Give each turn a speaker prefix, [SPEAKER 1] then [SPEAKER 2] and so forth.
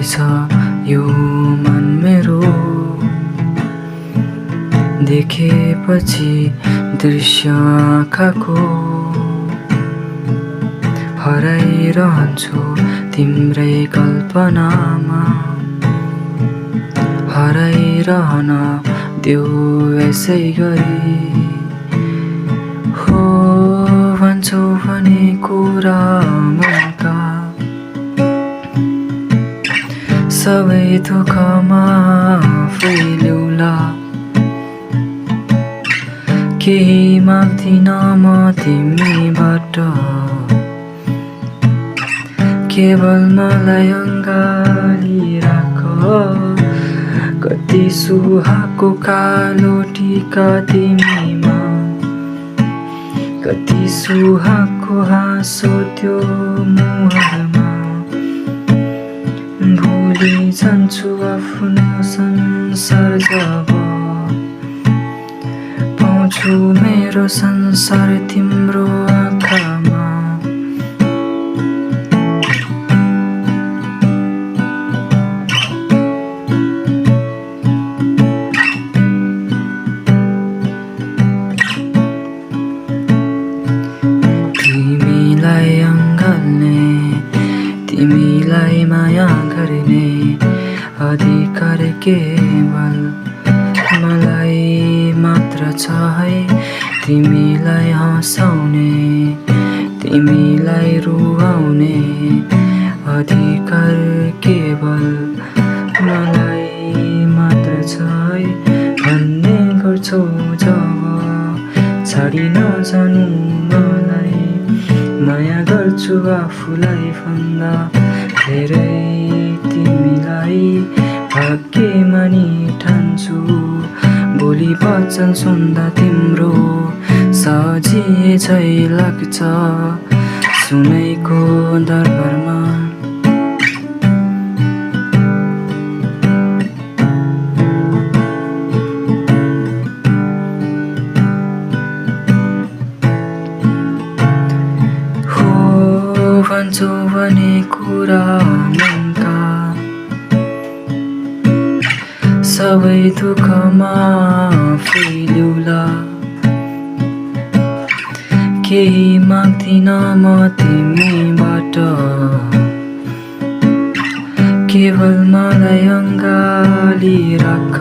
[SPEAKER 1] रहेछ यो मन मेरो, देखेपछि दृश्य आँखाको हराइरहन्छु तिम्रै कल्पनामा। हराइरहन देऊ यसै गरी, हो भन्छौ भने कुरा मनका सबै दुःखमा फैलिउला। केही माग्दिन म तिमीबाट, केवल मलाई अँगाली राख। कति सुहाएको कालो टीका तिमीमा, कति सुहाएको हाँसो त्यो मुहारमा। भुलि जान्छु आफ्नो संसार जब पाउँछु मेरो संसार तिम्रो आँखामा। तिमीलाई अँगाल्ने, तिमीलाई माया गर्ने अधिकार केवल मलाई मात्र छ है। तिमीलाई हँसाउने, तिमीलाई रुवाउने अधिकार केवल मलाई मात्र छ है। भन्ने गर्छौ जब छाडी नजानु मलाई, माया गर्छु आफूलाई भन्दा धेरै तिमीलाई भाग्यमानी ठान्छु। भोलि वचन सुन्दा तिम्रो सजिए झै लाग्छ सुनैको दरबारमा। भन्छौ भने कुरा मनका सबै दुःखमा फैलिउला। केही माग्दिन म तिमीबाट, केवल मलाई अँगाली राख।